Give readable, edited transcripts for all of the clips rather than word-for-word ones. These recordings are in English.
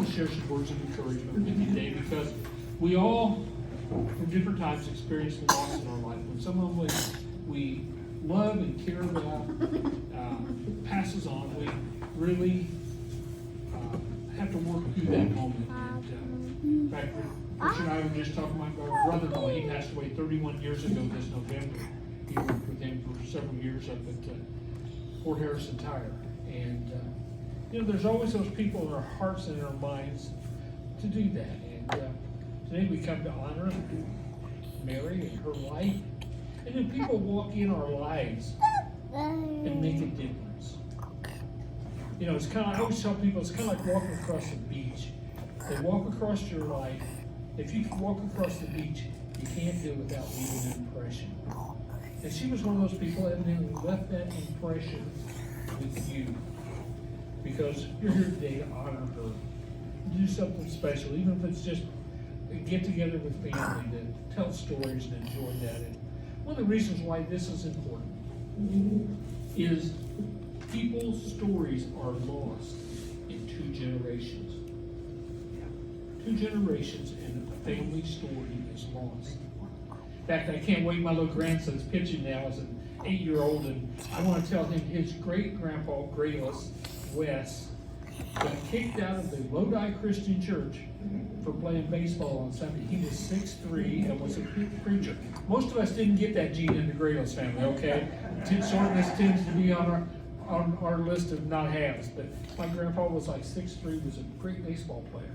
want to share some words of encouragement with you today, because we all, from different times, experience loss in our life. When someone we love and care about passes on, we really have to work through that moment. And, in fact, Chris and I were just talking about my brother-in-law. He passed away 31 years ago this November. He worked with him for several years up at Fort Harrison Tire. And, there's always those people in our hearts and in our minds to do that. And today we come to honor Mary and her life. And then people walk in our lives and make a difference. It's kind of, I always tell people, it's kind of like walking across the beach. They walk across your life. If you walk across the beach, you can't do it without leaving an impression. And she was one of those people that evidently left that impression with you. Because you're here today to honor her, do something special, even if it's just a get together with family to tell stories and enjoy that. And one of the reasons why this is important is people's stories are lost in 2 generations. 2 generations and a family story is lost. In fact, I can't wait. My little grandson's pitching now as an 8-year-old, and I want to tell him his great-grandpa, Grayless, Wes, got kicked out of the Lodi Christian Church for playing baseball on Sunday. He was 6'3" and was a preacher. Most of us didn't get that gene in the Grayless family, okay? Shortness tends to be on our list of not haves, but my grandpa was like 6'3", was a great baseball player.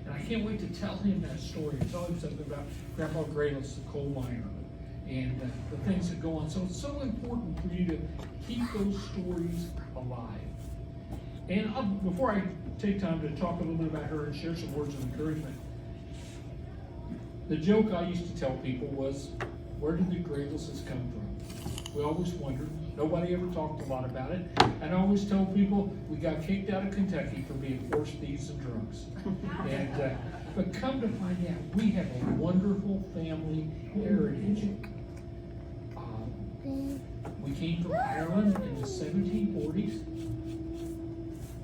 And I can't wait to tell him that story and tell him something about Grandpa Grayless, the coal miner, and the things that go on. So it's so important for you to keep those stories alive. And before I take time to talk a little bit about her and share some words of encouragement, the joke I used to tell people was, where did the Graylesses come from? We always wondered. Nobody ever talked a lot about it. And I always told people we got kicked out of Kentucky for being horse thieves and drunks. And but come to find out, we have a wonderful family heritage. We came from Ireland in the 1740s.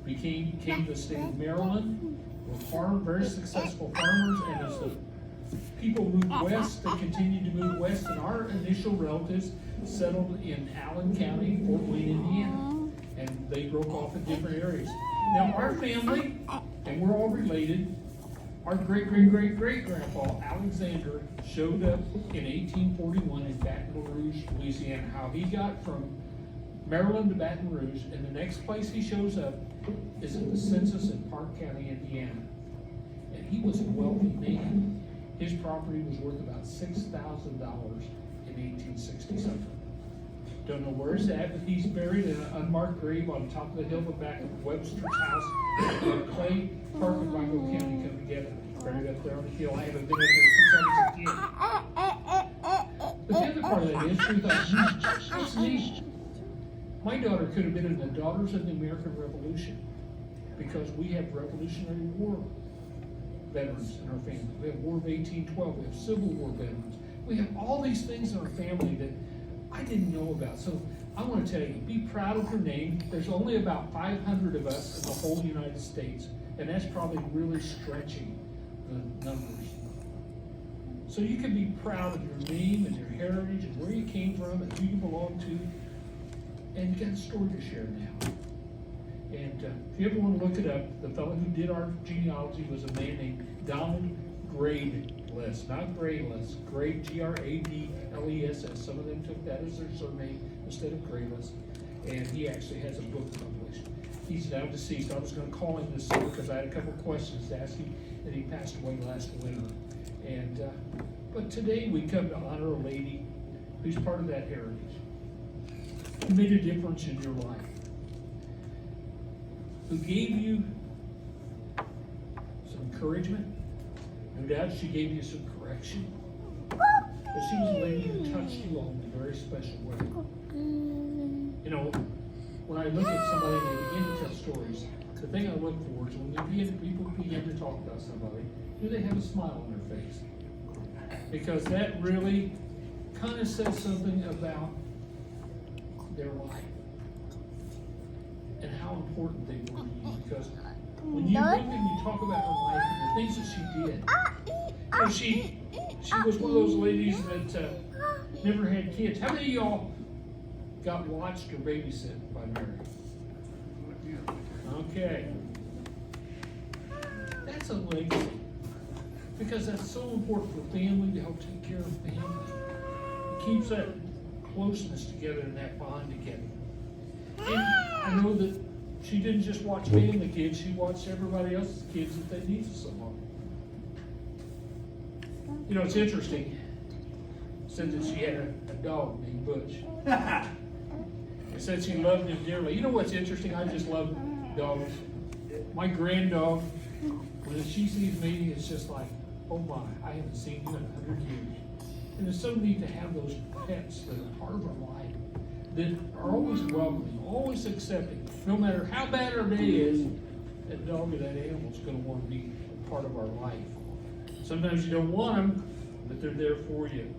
We came to the state of Maryland. We're very successful farmers, and as the people moved west, they continued to move west, and our initial relatives settled in Allen County, Fort Wayne, Indiana, and they broke off in different areas. Now our family, and we're all related, our great-great-great-great-grandpa, Alexander, showed up in 1841 in Baton Rouge, Louisiana. How he got from Maryland to Baton Rouge, and the next place he shows up is in the census in Park County, Indiana. And he was a wealthy man. His property was worth about $6,000 in 1860-something. Don't know where it's at, but he's buried in an unmarked grave on top of the hill back of Webster's house. Clay Park and Vigo County come together. Buried up there on the hill. I haven't been up there since I was a kid. But the other part of that is, we thought, that's neat. My daughter could have been in the Daughters of the American Revolution, because we have Revolutionary War veterans in our family. We have War of 1812. We have Civil War veterans. We have all these things in our family that I didn't know about. So I want to tell you, be proud of your name. There's only about 500 of us in the whole United States, and that's probably really stretching the numbers. So you can be proud of your name and your heritage and where you came from and who you belong to. And you got a story to share now. And if you ever want to look it up, the fellow who did our genealogy was a man named Donald Grayless, not Grayless, Gradless. Some of them took that as their surname instead of Grayless. And he actually has a book published. He's now deceased. I was going to call him this summer because I had a couple of questions to ask him, and he passed away last winter. And but today we come to honor a lady who's part of that heritage, who made a difference in your life, who gave you some encouragement. No doubt she gave you some correction. But she was a lady who touched you all in a very special way. When I look at somebody and they begin to tell stories, the thing I look for is when people begin to talk about somebody, do they have a smile on their face? Because that really kind of says something about their life and how important they were to you. Because when you look and you talk about her life and the things that she did, you know, she was one of those ladies that never had kids. How many of y'all got watched or babysit by Mary? Okay. That's a legacy. Because that's so important for family to help take care of family. It keeps that closeness together and that bond together. And I know that she didn't just watch family kids, she watched everybody else's kids that they needed someone. You know, it's interesting. It said that she had a dog named Butch. It said she loved him dearly. You know what's interesting? I just love dogs. My granddog, when she sees me, it's just like, oh my, I haven't seen you in 100 years. And it's so neat to have those pets that are part of our life, that are always welcoming, always accepting. No matter how bad our day is, that dog or that animal is going to want to be a part of our life. Sometimes you don't want them, but they're there for you.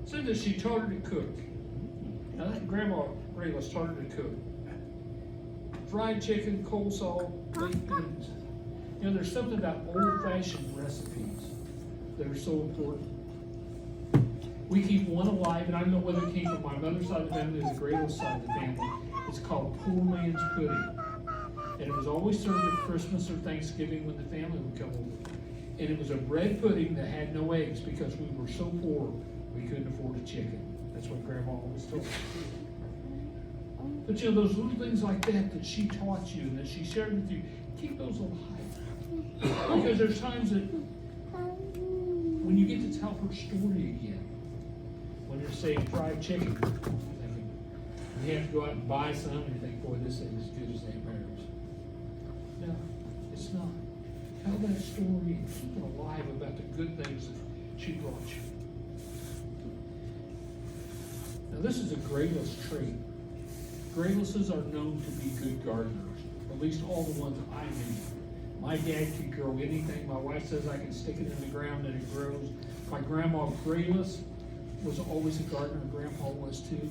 It said that she taught her to cook. Now that Grandma Grayless taught her to cook. Fried chicken, coleslaw, baked beans. You know, there's something about old-fashioned recipes that are so important. We keep one alive, and I don't know whether to keep from my mother's side of the family or the Grayless side of the family. It's called poor man's pudding. And it was always served at Christmas or Thanksgiving when the family would come over. And it was a bread pudding that had no eggs because we were so poor we couldn't afford a chicken. That's what Grandma always told us. But you know, those little things like that she taught you and that she shared with you, keep those alive. Because there's times that when you get to tell her story again, when you're saying fried chicken, you have to go out and buy some and you think, boy, this ain't as good as Aunt Mary's. No, it's not. Tell that story and keep it alive about the good things that she brought you. Now this is a Grayless trait. Graylesses are known to be good gardeners, at least all the ones I knew. My dad could grow anything. My wife says I can stick it in the ground and it grows. My grandma Grayless was always a gardener. Grandpa was too.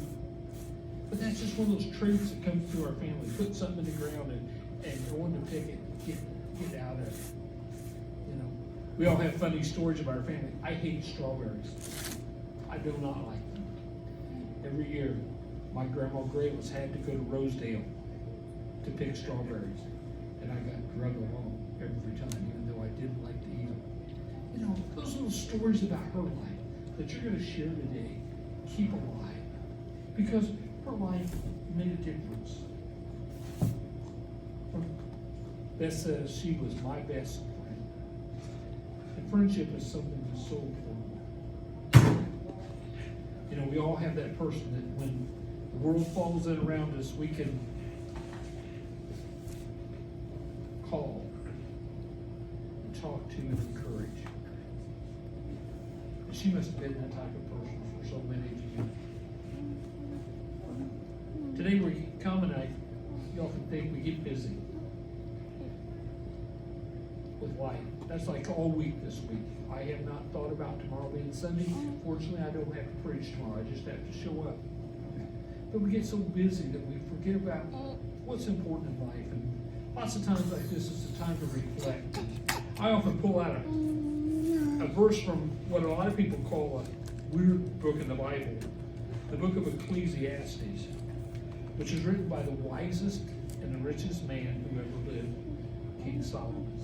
But that's just one of those traits that comes through our family. Put something in the ground and go on to pick it, get out of it. You know, we all have funny stories about our family. I hate strawberries. I do not like them. Every year, my grandma Grayless had to go to Rosedale to pick strawberries. And I got drug along every time, even though I didn't like to eat them. You know, those little stories about her life that you're going to share today, keep alive. Because her life made a difference. Beth says she was my best friend. And friendship is something that's so important. You know, we all have that person that when the world falls in around us, we can call and talk to and encourage. And she must have been that type of person for so many of you. Today we come and you often think we get busy with life. That's like all week this week. I have not thought about tomorrow being Sunday. Fortunately, I don't have to preach tomorrow. I just have to show up. But we get so busy that we forget about what's important in life. And lots of times like this is a time to reflect. I often pull out a verse from what a lot of people call a weird book in the Bible, the book of Ecclesiastes, which is written by the wisest and the richest man who ever lived, King Solomon.